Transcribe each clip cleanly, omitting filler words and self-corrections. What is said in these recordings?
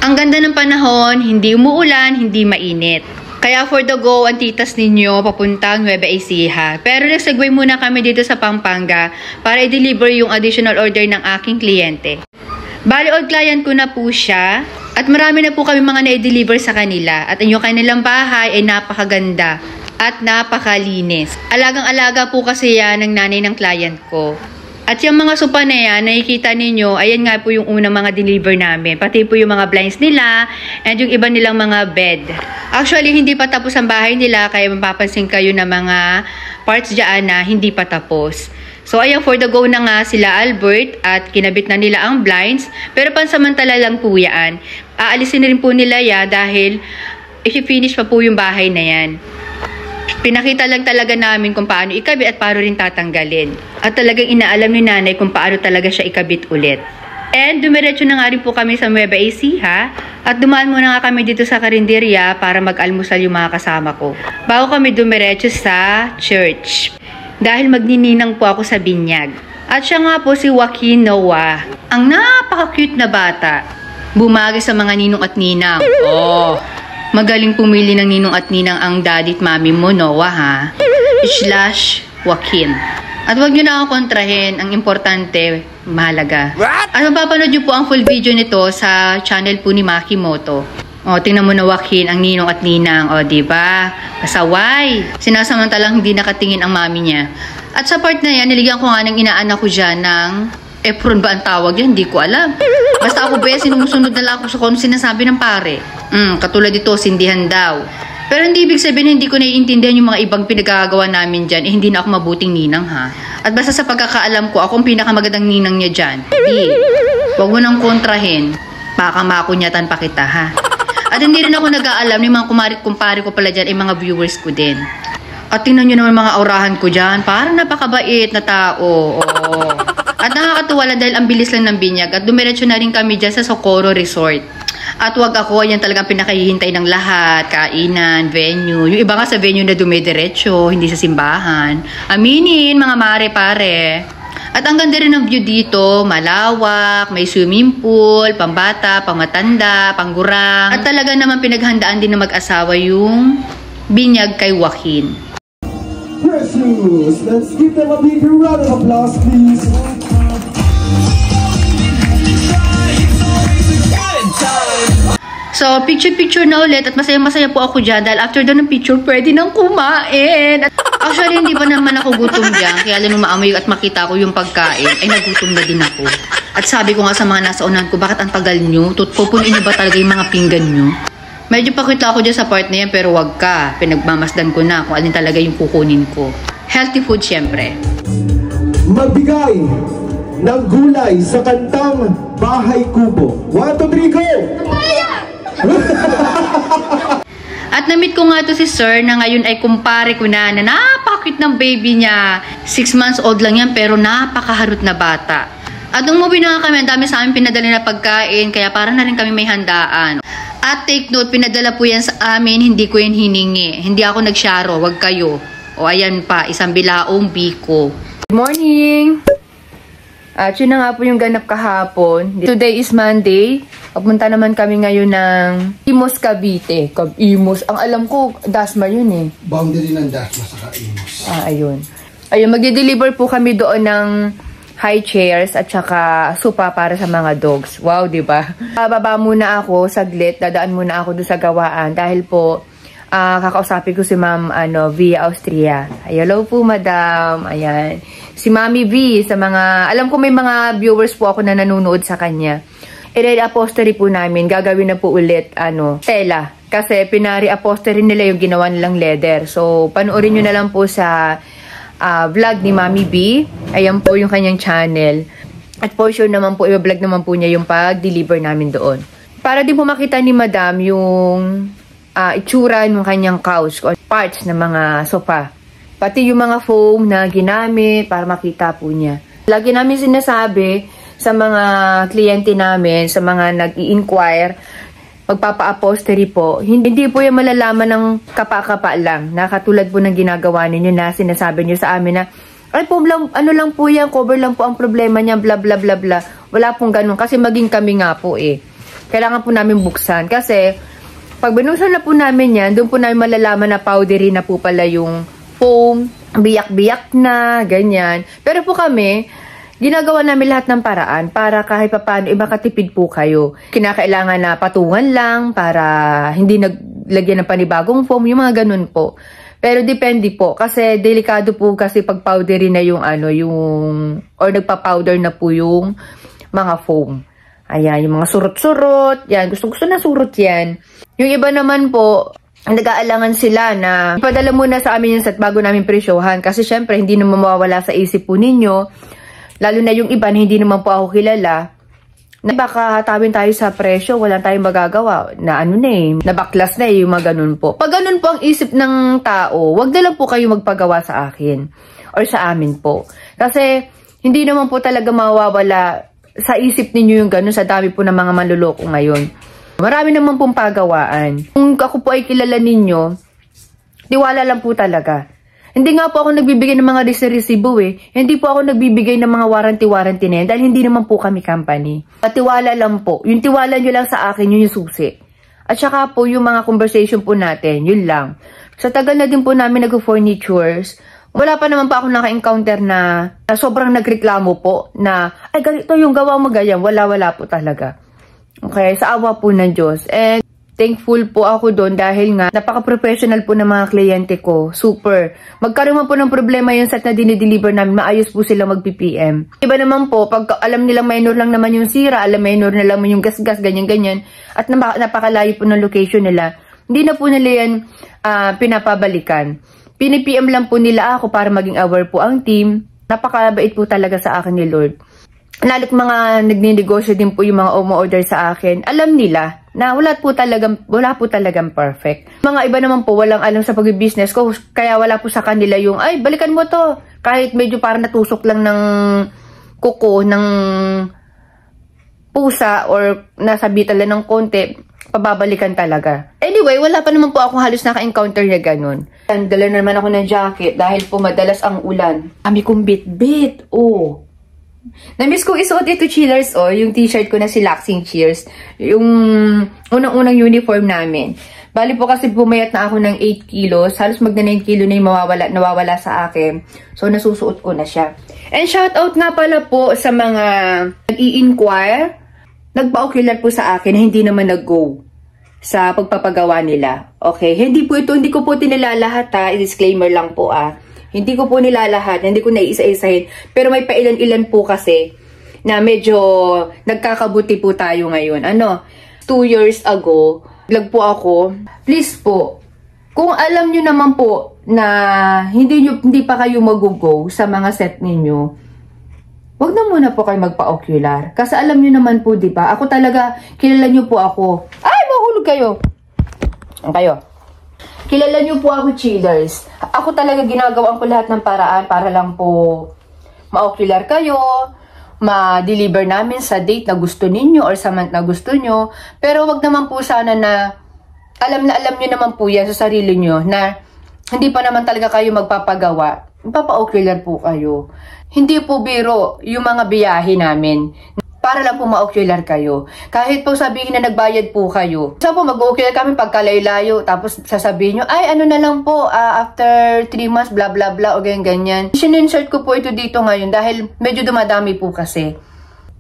Ang ganda ng panahon, hindi umuulan, hindi mainit. Kaya for the go, ang titas ninyo papuntang Nueva Ecija. Pero nag-segue muna kami dito sa Pampanga para i-deliver yung additional order ng aking kliyente. Bali, old client ko na po siya at marami na po kami mga na-deliver sa kanila. At yung kanilang bahay ay napakaganda at napakalinis. Alagang-alaga po kasi yan ng nanay ng client ko. At yung mga sopa na yan, nakikita ninyo, ayan nga po yung unang mga deliver namin. Pati po yung mga blinds nila and yung iba nilang mga bed. Actually, hindi pa tapos ang bahay nila, kaya mapapansin kayo na mga parts dyan na hindi pa tapos. So, ayan, for the go na nga sila Albert at kinabit na nila ang blinds. Pero pansamantala lang po yan. Aalisin na rin po nila yan dahil i-finish pa po yung bahay na yan. Pinakita lang talaga namin kung paano ikabit at paano rin tatanggalin. At talagang inaalam ni nanay kung paano talaga siya ikabit ulit. And dumiretso na nga rin po kami sa Nueva Ecija at dumaan muna nga kami dito sa karinderya para mag-almusal yung mga kasama ko. Bago kami dumiretso sa church. Dahil magnininang po ako sa binyag. At siya nga po si Joaquin Noah. Ang napaka-cute na bata. Bumagi sa mga ninong at ninang. Oh! Magaling pumili ng ninong at ninang ang daddy at mami mo, Noah, ha? / Joaquin. At huwag nyo na ako kontrahin. Ang importante, mahalaga. At mapapanood nyo po ang full video nito sa channel po ni Makimoto. O, tingnan mo na Joaquin, ang ninong at ninang. O, diba? Pasaway. Sinasamantalang hindi nakatingin ang mami niya. At sa part na yan, niligyan ko nga ng inaanak ko dyan ng apron ba ang tawag yan? Hindi ko alam. Basta ako ba, sinusunod na lang ako sa kung sinasabi ng pare. Katulad dito, sindihan daw. Pero hindi ibig sabihin, hindi ko naiintindihan yung mga ibang pinagagawa namin dyan. Hindi na ako mabuting ninang, ha? At basta sa pagkakaalam ko, ako ang pinakamagandang ninang niya dyan. Huwag mo nang kontrahin. Baka makunyatan pa kita, ha? At hindi rin ako nag-aalam ng mga kumpare ko pala dyan, ay mga viewers ko din. At tingnan nyo naman mga aurahan ko dyan. Parang napakabait na tao. Oh. At nakakatuwa lang dahil ang bilis lang ng binyag. At dumiretso na rin kami dyan sa Socorro Resort. At wag ako, yan talagang pinakahihintay ng lahat. Kainan, venue. Yung iba nga sa venue na dumidiretso, hindi sa simbahan. Aminin, mga mare-pare. At ang ganda rin ng view dito, malawak, may swimming pool, pambata, pangmatanda, panggurang. At talaga naman pinaghandaan din ng mag-asawa yung binyag kay Joaquin. Precious, let's give them a big round of applause, please. So, picture-picture na ulit at masaya-masaya po ako dyan dahil after doon ng picture, pwede nang kumain. At actually, hindi pa naman ako gutom dyan. Kaya lang nung maamoy at makita ko yung pagkain, ay nagutom na din ako. At sabi ko nga sa mga nasa unahan ko, bakit ang tagal nyo? Pupunin nyo ba talaga yung mga pinggan nyo? Medyo pakita ako dyan sa part na yan, pero wag ka. Pinagmamasdan ko na kung alin talaga yung kukunin ko. Healthy food, syempre. Magbigay ng gulay sa kantang Bahay Kubo. 1, 2, 3, go! At na-meet ko nga to si Sir na ngayon ay kumpare ko na napakit ng baby niya. 6 months old lang yan pero napakaharot na bata. At nung umuwi na nga kami, ang dami sa amin pinadala na pagkain kaya parang na rin kami may handaan. At take note, pinadala po yan sa amin, hindi ko yan hiningi. Hindi ako nagsyaro, wag kayo. O ayan pa, isang bilaong biko. Good morning! At yun na nga po yung ganap kahapon. Today is Monday. Papunta naman kami ngayon ng Imos, Cavite. Imos. Ang alam ko, Dasma yun eh. Boundary ng Dasma sa Imos. Ayun. Ayun, magde-deliver po kami doon ng high chairs at saka sopa para sa mga dogs. Wow, di ba? Bababa muna ako saglit. Dadaan muna ako doon sa gawaan dahil po kakausapin ko si Ma'am via Austria. Hello po, Madam. Ayan. Si Mami V, sa mga, alam ko may mga viewers po ako na nanonood sa kanya. I-re-upholstery po namin, gagawin na po ulit, tela. Kasi pinari-upholstery nila yung ginawa nilang leather. So, panoorin nyo na lang po sa vlog ni Mami V. Ayan po yung kanyang channel. At for sure naman po, i-vlog naman po niya yung pag-deliver namin doon. Para din po makita ni Madam yung itsura ng kanyang couch o parts ng mga sofa. Pati yung mga foam na ginamit para makita po niya. Lagi namin sinasabi sa mga kliyente namin, sa mga nag-i-inquire, magpapa-upholstery po, hindi po yung malalaman ng kapa-kapa lang. Nakatulad po ng ginagawa ninyo na sinasabi nyo sa amin na, ay po, ano lang po yan, cover lang po ang problema niya, bla bla bla bla. Wala pong ganun kasi maging kami nga po eh. kailangan po namin buksan. Kasi, pag binuksan na po namin yan, doon po namin malalaman na powdery na po pala yung foam, biyak-biyak na, ganyan. Pero po kami, ginagawa namin lahat ng paraan para kahit papaano makatipid po kayo. Kinakailangan na patungan lang para hindi naglagyan ng panibagong foam, yung mga ganun po. Pero depende po kasi delikado po kasi pag powdery na yung or nagpa-powder na po yung mga foam. Ayan, yung mga surot-surot, yan, gusto na surot yan. Yung iba naman po, nag-aalangan sila na ipadala muna sa amin yung set bago namin presyohan kasi syempre hindi naman mawawala sa isip po ninyo. Lalo na yung iba na hindi naman po ako kilala. Na baka tawin tayo sa presyo, wala tayong magagawa. Na nabaklas na yung mga ganun po. Pag ganun po ang isip ng tao, wag na lang po kayo magpagawa sa akin. Or sa amin po. Kasi, hindi naman po talaga mawawala sa isip ninyo yung ganun sa dami po ng mga manluloko ngayon. Marami naman pong pagawaan. Kung ako po ay kilala ninyo, tiwala lang po talaga. Hindi nga po ako nagbibigay ng mga resibo eh. Hindi po ako nagbibigay ng mga warranty na yan dahil hindi naman po kami company. Tiwala lang po. Yung tiwala nyo lang sa akin, yun yung susi. At saka po yung mga conversation po natin, yun lang. Sa tagal na din po namin nag-furnitures, wala pa naman pa ako naka-encounter na sobrang nagreklamo po na, ay ganito yung gawa mo ganyan. Wala po talaga. Okay, sa awa po ng Diyos. And thankful po ako doon dahil nga napaka-professional po ng mga kliyente ko. Super. Magkaroon man po ng problema yung set na dinideliver namin, maayos po sila mag-PPM. Iba naman po, pag alam nilang minor lang naman yung sira, alam minor na lang yung gas-gas, ganyan-ganyan, at napakalayo po ng location nila, hindi na po nila yan pinapabalikan. Pini-PM lang po nila ako para maging aware po ang team. Napakabait po talaga sa akin ni Lord. Lalo't mga nagninegosyo din po yung mga umu-order sa akin, alam nila na wala po talagang perfect. Mga iba naman po walang alam sa pag-business ko, kaya wala po sa kanila yung, ay, balikan mo to. Kahit medyo parang natusok lang ng kuko, ng pusa, or nasabitan lang ng konti, pababalikan talaga. Anyway, wala pa naman po akong halos naka-encounter na ganun. Dala naman ako ng jacket dahil po madalas ang ulan. Ami kong bit-bit, oh. Na-miss kong isuot ito, chillers, yung t-shirt ko na si Laxing Cheers. Yung unang-unang uniform namin. Bali po kasi pumayat na ako ng 8 kilos. Halos magna 9 kilo na yung nawawala sa akin. So, nasusuot ko na siya. And shoutout nga pala po sa mga nag-i-inquire. Nagpa-ocular po sa akin na hindi naman nag-go sa pagpapagawa nila. Okay? Hindi ko po tinilalahat ha. Disclaimer lang po Hindi ko po nilalahat, hindi ko naiisa-isahin. Pero may pailan-ilan po kasi na medyo nagkakabuti po tayo ngayon. 2 years ago, vlog po ako. Please po, kung alam nyo naman po na hindi pa kayo mag-go sa mga set ninyo, wag na muna po kayo magpa-ocular. Kasi alam nyo naman po, di ba? Ako talaga, kilala nyo po ako. Ay, mahulog kayo. Kilala nyo po ako, chillers. Ako talaga ginagawaan ko lahat ng paraan para lang po ma-ocular kayo, ma-deliver namin sa date na gusto ninyo or sa month na gusto nyo. Pero wag naman po sana na alam nyo naman po yan sa sarili nyo na hindi pa naman talaga kayo magpapagawa. Magpapa-ocular po kayo. Hindi po biro yung mga biyahe namin. Para lang po ma-ocular kayo. Kahit po sabihin na nagbayad po kayo. So po, mag-ocular kami pagkalayo-layo. Tapos sasabihin nyo, ay ano na lang po, after 3 months, blah blah blah, o ganyan. Sininsert ko po ito dito ngayon dahil medyo dumadami po kasi.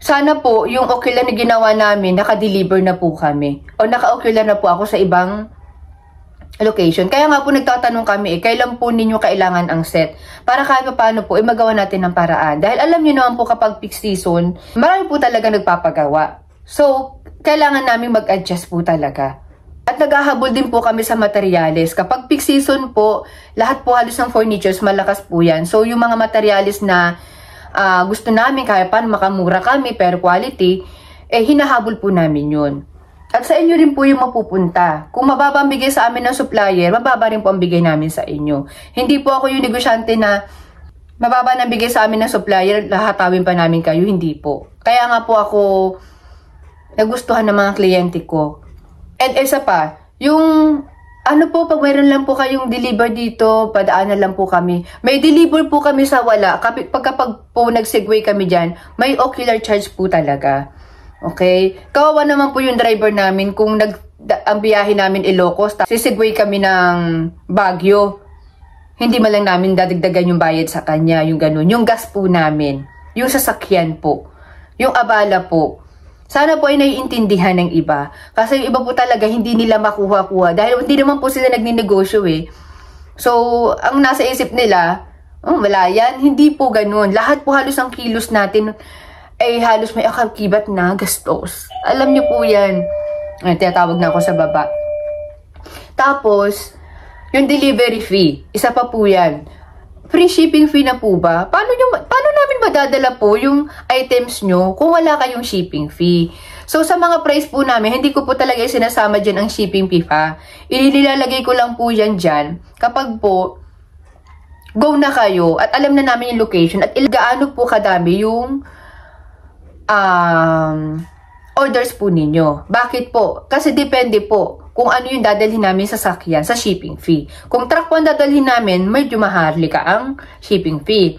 Sana po, yung ocular na ginawa namin, naka-deliver na po kami. O naka-ocular na po ako sa ibang location. Kaya nga po nagtatanong kami, kailan po ninyo kailangan ang set? Para kahit paano po, magawa natin ng paraan. Dahil alam niyo naman po kapag peak season, marami po talaga nagpapagawa. So, kailangan namin mag-adjust po talaga. At naghahabol din po kami sa materyales. Kapag peak season po, lahat po halos ng furnitures, malakas po yan. So, yung mga materyales na gusto namin, kaya paano makamura kami, pero quality, hinahabol po namin yun. At sa inyo rin po yung mapupunta. Kung mababa ang bigay sa amin ng supplier, mababa rin po ang bigay namin sa inyo. Hindi po ako yung negosyante na mababa na bigay sa amin ng supplier, lahatawin pa namin kayo. Hindi po. Kaya nga po ako nagustuhan ng mga kliyente ko. And isa pa, yung pag mayroon lang po kayong deliver dito, padaanan lang po kami. May deliver po kami sa wala. Kapag po nag-segue kami dyan, may ocular charge po talaga. Okay? Kawawa naman po yung driver namin kung ang biyahe namin Ilocos, sisigway kami ng Baguio. Hindi man lang namin dadagdagan yung bayad sa kanya, yung ganun. Yung gas po namin, yung sasakyan po, yung abala po. Sana po ay naiintindihan ng iba. Kasi yung iba po talaga hindi nila makuha-kuha. Dahil hindi naman po sila nagninegosyo eh. So, ang nasa isip nila, wala yan. Hindi po ganun. Lahat po halos ang kilos natin ay halos may akakibat na gastos. Alam niyo po yan. Ay, tinatawag na ako sa baba. Tapos, yung delivery fee, isa pa po yan. Free shipping fee na po ba? Paano namin madadala po yung items nyo kung wala kayong shipping fee? So, sa mga price po namin, hindi ko po talaga sinasama dyan ang shipping fee pa. Inilalagay ko lang po yan dyan kapag po go na kayo at alam na namin yung location at gaano po kadami yung orders po ninyo. Bakit po? Kasi depende po kung ano yung dadalhin namin sa sakyan sa shipping fee. Kung truck po ang dadalhin namin, medyo maharlika ang shipping fee.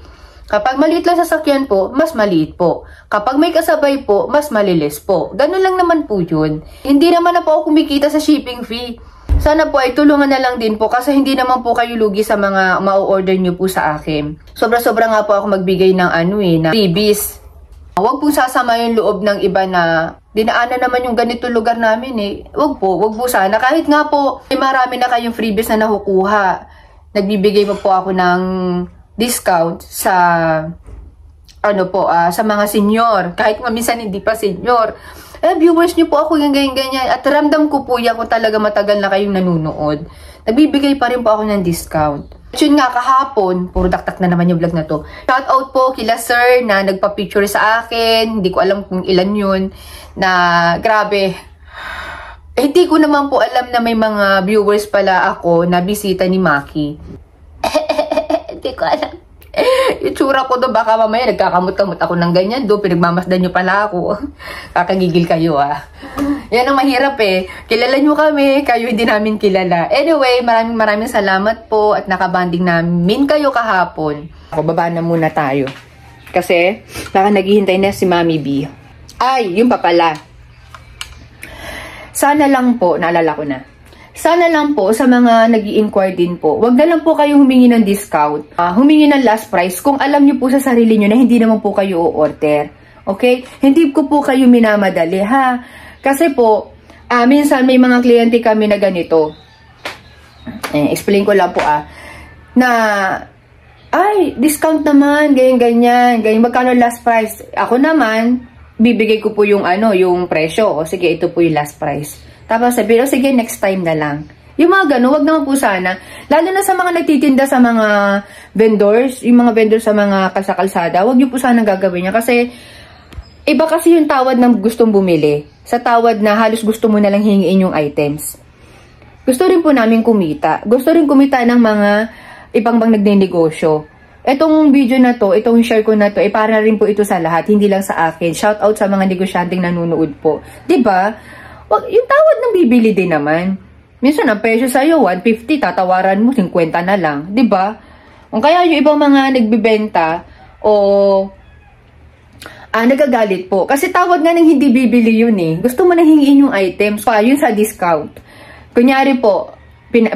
Kapag maliit lang sa sakyan po, mas maliit po. Kapag may kasabay po, mas malilis po. Ganun lang naman po yun. Hindi naman na po ako kumikita sa shipping fee. Sana po ay tulungan na lang din po kasi hindi naman po kayo lugi sa mga ma-order nyo po sa akin. Sobra-sobra nga po ako magbigay ng na freebies. Huwag po sasama yung loob ng iba na dinaanan naman yung ganito lugar namin eh. Huwag po sana. Kahit nga po, may marami na kayong freebies na nakukuha. Nagbibigay po ako ng discount sa sa mga senior. Kahit minsan hindi pa senior. Viewers nyo po ako ganyan. At ramdam ko po yan kung talaga matagal na kayong nanunood. Nagbibigay pa rin po ako ng discount. Yun nga, kahapon, puro daktak na naman yung vlog na to. Shout out po kila sir na nagpa-picture sa akin. Hindi ko alam kung ilan yun. Na grabe. Hindi ko naman po alam na may mga viewers pala ako na bisita ni Maki. Hindi ko alam. Yung tsura ko doon, baka mamaya nagkakamot-kamot ako ng ganyan doon. Pinagmamasdan nyo pala ako. Kakagigil kayo Yan ang mahirap eh. Kilala nyo kami, kayo hindi namin kilala. Anyway, maraming salamat po at nakabanding namin kayo kahapon. Ako, baba na muna tayo. Kasi, baka naghihintay na si Mami B. Ay, yun pa pala. Sana lang po, naalala ko na. Sana lang po sa mga nag-i-inquire din po, wag na lang po kayo humingi ng discount. Humingi ng last price kung alam nyo po sa sarili nyo na hindi naman po kayo o-order. Okay? Hindi ko po kayo minamadali ha. Kasi po, minsan may mga kliyente kami na ganito. Explain ko lang po na ay, discount naman, ganyan, magkano last price? Ako naman, bibigay ko po yung yung presyo. O sige, ito po yung last price. Tapos sabihin, sige, next time na lang. Yung mga gano'n, wag naman po sana. Lalo na sa mga nagtitinda sa mga vendors, yung mga vendors sa mga kalsada, wag nyo po sana gagawin niya. Kasi, iba kasi yung tawad ng gustong bumili. Sa tawad na halos gusto mo na lang hingiin yung items. Gusto rin po namin kumita. Gusto rin kumita ng mga ibang bang nagnenegosyo. Etong video na to, itong share ko na to, para rin po ito sa lahat, hindi lang sa akin. Shout out sa mga negosyanteng nanonood po. 'Di ba? Yung tawad ng bibili din naman. Minsan ang presyo sa'yo, 150, tatawaran mo, 50 na lang. 'Di ba? Kung kaya yung ibang mga nagbibenta o nagagalit po. Kasi tawad nga ng hindi bibili yun eh. Gusto mo na hingiin yung items pa, yun sa discount. Kunyari po,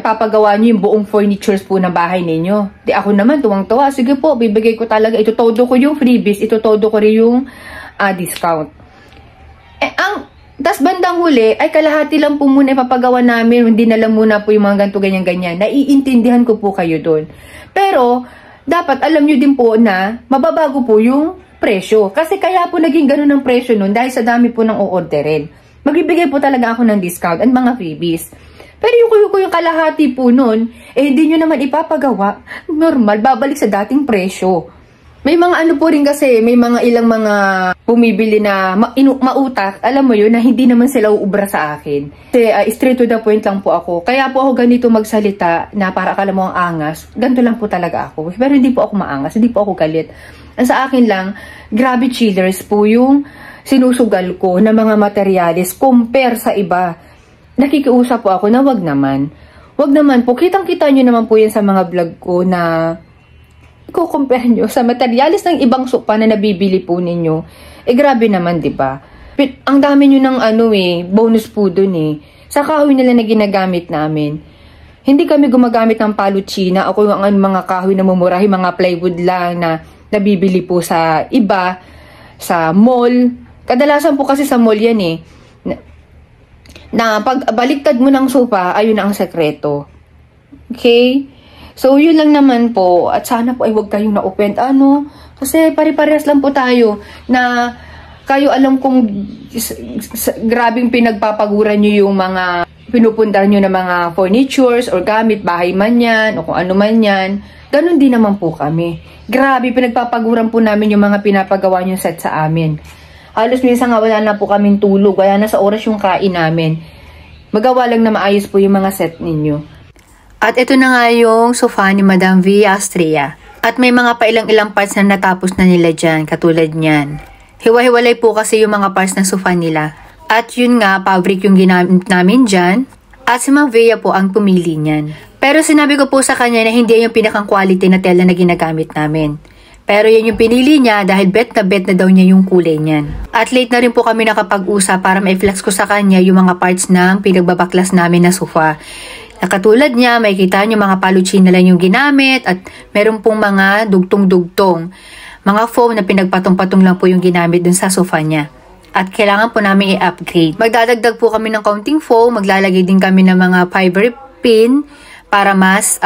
papagawa nyo yung buong furnitures po ng bahay ninyo. Di ako naman, tuwang-tuwa. Sige po, bibigay ko talaga. Itutodo ko yung freebies, itutodo ko rin yung discount. Tas bandang huli, ay kalahati lang po muna ipapagawa namin, hindi na lang muna po yung mga ganito, ganyan-ganyan. Naiintindihan ko po kayo doon. Pero, dapat alam nyo din po na mababago po yung presyo. Kasi kaya po naging ganun ang presyo nun dahil sa dami po ng o-orderin. Magbibigay po talaga ako ng discount at mga freebies. Pero yung kalahati po nun, hindi nyo naman ipapagawa, normal, babalik sa dating presyo. May mga po rin kasi, may mga ilang mga bumibili na mautak, alam mo yun, na hindi naman sila uubra sa akin. Kasi straight to the point lang po ako. Kaya po ako ganito magsalita na para akala mo ang angas. Ganito lang po talaga ako. Pero hindi po ako maangas, hindi po ako galit. Ang sa akin lang, grabe chillers po yung sinusugal ko na mga materyales compare sa iba. Nakikiusap po ako na wag naman. Wag naman po, kitang-kita nyo naman po yan sa mga vlog ko na i-compare nyo sa materyales ng ibang sopa na nabibili po ninyo. Grabe naman, 'di ba? Ang dami nyo ng bonus po dun eh. Sa kahoy nila na ginagamit namin. Hindi kami gumagamit ng palutsina o kung ang mga kahoy na mumurahi, mga plywood lang na nabibili po sa iba, sa mall. Kadalasan po kasi sa mall yan eh. Na pag baliktad mo ng sofa, ayun na ang sekreto. Okay? So, yun lang naman po. At sana po ay huwag kayong na-offend. Kasi pare-parehas lang po tayo na kayo alam kung grabing pinagpapaguran nyo yung mga pinupundar nyo na mga furnitures or gamit, bahay man yan o kung ano man yan. Ganon din naman po kami. Grabe, pinagpapaguran po namin yung mga pinapagawa nyo set sa amin. Halos minsan nga wala na po kaming tulog, kaya nasa oras yung kain namin. Magawa lang na maayos po yung mga set ninyo. At ito na nga yung sofa ni Madam V. Astrea. At may mga pailang-ilang parts na natapos na nila dyan, katulad nyan. Hiwa-hiwalay po kasi yung mga parts ng sofa nila. At yun nga, fabric yung ginamit namin dyan. At si Ma'am Vea po ang pumili nyan. Pero sinabi ko po sa kanya na hindi yung pinakang quality na tela na ginagamit namin. Pero yun yung pinili niya dahil bet na daw niya yung kulay niyan. At late na rin po kami nakapag-usap para ma-flex ko sa kanya yung mga parts ng pinagbabaklas namin na sofa. Nakatulad niya, may kita niyo mga palutsina lang yung ginamit at meron pong mga dugtong-dugtong. Mga foam na pinagpatong-patong lang po yung ginamit dun sa sofa niya. At kailangan po namin i-upgrade. Magdadagdag po kami ng counting foam, maglalagay din kami ng mga fiber pin para mas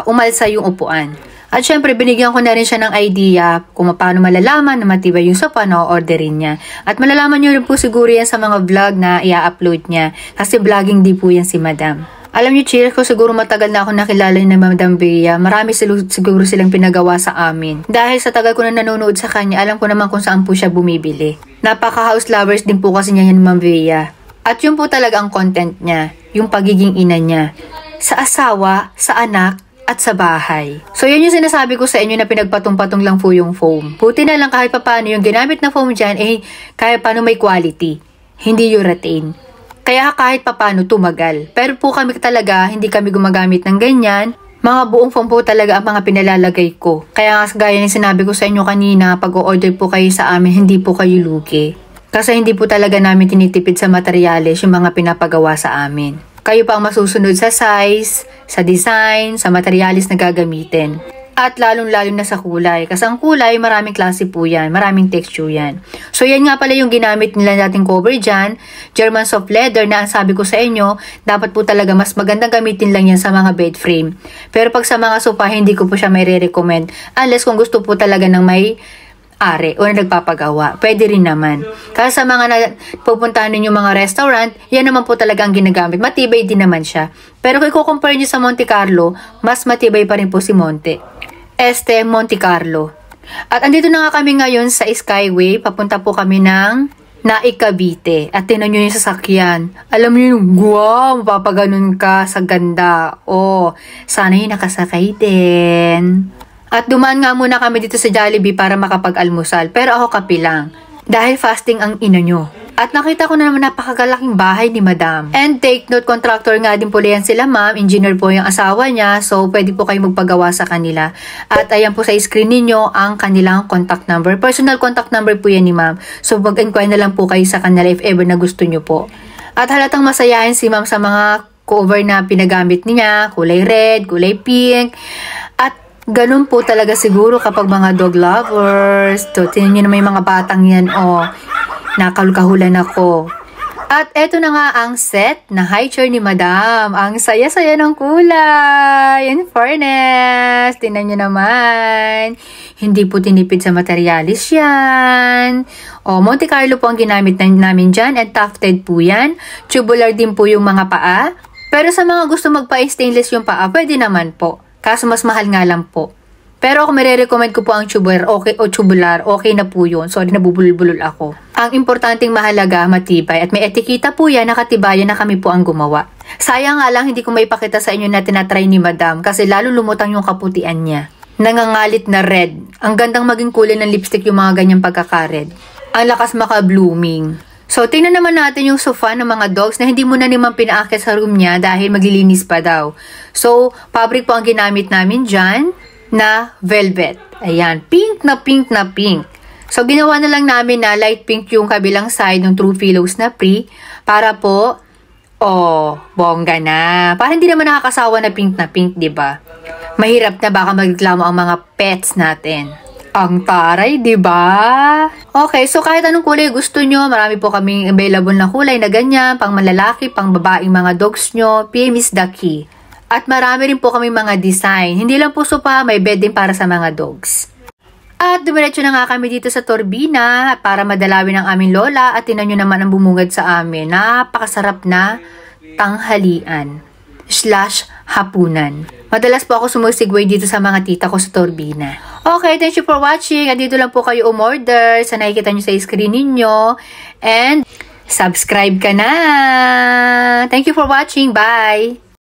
umalsa yung upuan. At syempre, binigyan ko na rin siya ng idea kung paano malalaman na matibay yung sofa na orderin niya. At malalaman nyo rin po siguro yan sa mga vlog na i-upload niya. Kasi vlogging di po yan si Madam. Alam niyo, cheers ko, siguro matagal na ako nakilala ni Madam Bea. Marami siguro silang pinagawa sa amin. Dahil sa tagal ko na nanonood sa kanya, alam ko naman kung saan po siya bumibili. Napaka-house lovers din po kasi niya yan, Ma'am Bea. At yun po talaga ang content niya. Yung pagiging ina niya. Sa asawa, sa anak, at sa bahay. So, yan yung sinasabi ko sa inyo na pinagpatong-patong lang po yung foam. Buti na lang kahit paano yung ginamit na foam dyan, kahit paano may quality. Hindi urethane. Kaya kahit paano tumagal. Pero po kami talaga, hindi kami gumagamit ng ganyan. Mga buong foam po talaga ang mga pinalalagay ko. Kaya nga gaya ng sinabi ko sa inyo kanina, pag o-order po kayo sa amin, hindi po kayo lugi. Kasi hindi po talaga namin tinitipid sa materyales yung mga pinapagawa sa amin. Kayo pa ang masusunod sa size, sa design, sa materialis na gagamitin. At lalong-lalo na sa kulay. Kasi ang kulay, maraming klase po yan. Maraming texture yan. So, yan nga pala yung ginamit nila nating cover dyan. German soft leather na ang sabi ko sa inyo, dapat po talaga mas magandang gamitin lang yan sa mga bed frame. Pero pag sa mga sofa, hindi ko po siya may re-recommend. Unless kung gusto po talaga ng may ari o na nagpapagawa. Pwede rin naman. Kasi sa mga pupuntahan ninyo mga restaurant, yan naman po talaga ang ginagamit. Matibay din naman siya. Pero kung i-compare nyo sa Monte Carlo, mas matibay pa rin po si Monte Carlo. At andito na nga kami ngayon sa Skyway. Papunta po kami ng Naik, Cavite. At tingnan nyo yung sasakyan. Alam nyo yung, wow, mapapaganon ka sa ganda. Oh, sana yung nakasakay din. At dumaan nga muna kami dito sa Jollibee para makapag-almusal. Pero ako kape lang. Dahil fasting ang ina nyo. At nakita ko na naman napakagalaking bahay ni Madam. And take note, contractor nga din po yan sila, ma'am. Engineer po yung asawa niya. So, pwede po kayo magpagawa sa kanila. At ayan po sa screen ninyo ang kanilang contact number. Personal contact number po yan ni ma'am. So, mag-inquire na lang po kayo sa kanila if ever na gusto nyo po. At halatang masayahin si ma'am sa mga cover na pinagamit niya. Kulay red, kulay pink. At ganun po talaga siguro kapag mga dog lovers. So, tingnan nyo na may mga batang yan. Oh, nakalkahulan ako. At eto na nga ang set na high chair ni Madam. Ang saya-saya ng kulay. In fairness, tingnan nyo naman. Hindi po tinipid sa materialis yan. O, Monte Carlo po ang ginamit namin dyan. And tufted po yan. Tubular din po yung mga paa. Pero sa mga gusto magpa-stainless yung paa, pwede naman po. Kaso mas mahal nga lang po. Pero ako recommend ko po ang tubular, okay na po yun. Sorry, nabubulol-bulol ako. Ang importanteng mahalaga, matibay. At may etikita po yan, nakatibayan na kami po ang gumawa. Sayang nga lang, hindi ko maipakita sa inyo na tinatry ni Madam kasi lalo lumutang yung kaputian niya. Nangangalit na red. Ang gandang maging kulay ng lipstick yung mga ganyang pagkaka-red. Ang lakas maka-blooming. So, tingnan naman natin yung sofa ng mga dogs na hindi mo na naman pinaakit sa room niya dahil maglilinis pa daw. So, fabric po ang ginamit namin dyan na velvet. Ayan, pink na pink na pink. So, ginawa na lang namin na light pink yung kabilang side ng True Pillows na pre para po, bongga na. Para hindi naman nakakasawa na pink, di ba? Mahirap na baka magreklamo ang mga pets natin. Ang taray, di ba? Okay, so kahit anong kulay gusto nyo, marami po kaming available na kulay na ganyan, pang malalaki, pang babaeng mga dogs nyo, PM is the key. At marami rin po kaming mga design. Hindi lang po sopa, may bed din para sa mga dogs. At dumiretso na nga kami dito sa Torbina para madalawin ang aming lola at tinan nyo naman ang bumungad sa amin. Napakasarap na tanghalian / hapunan. Madalas po ako sumusigway dito sa mga tita ko sa Torbina. Okay, thank you for watching. At dito lang po kayo umorder sa nakikita nyo sa screen ninyo. And subscribe ka na! Thank you for watching. Bye!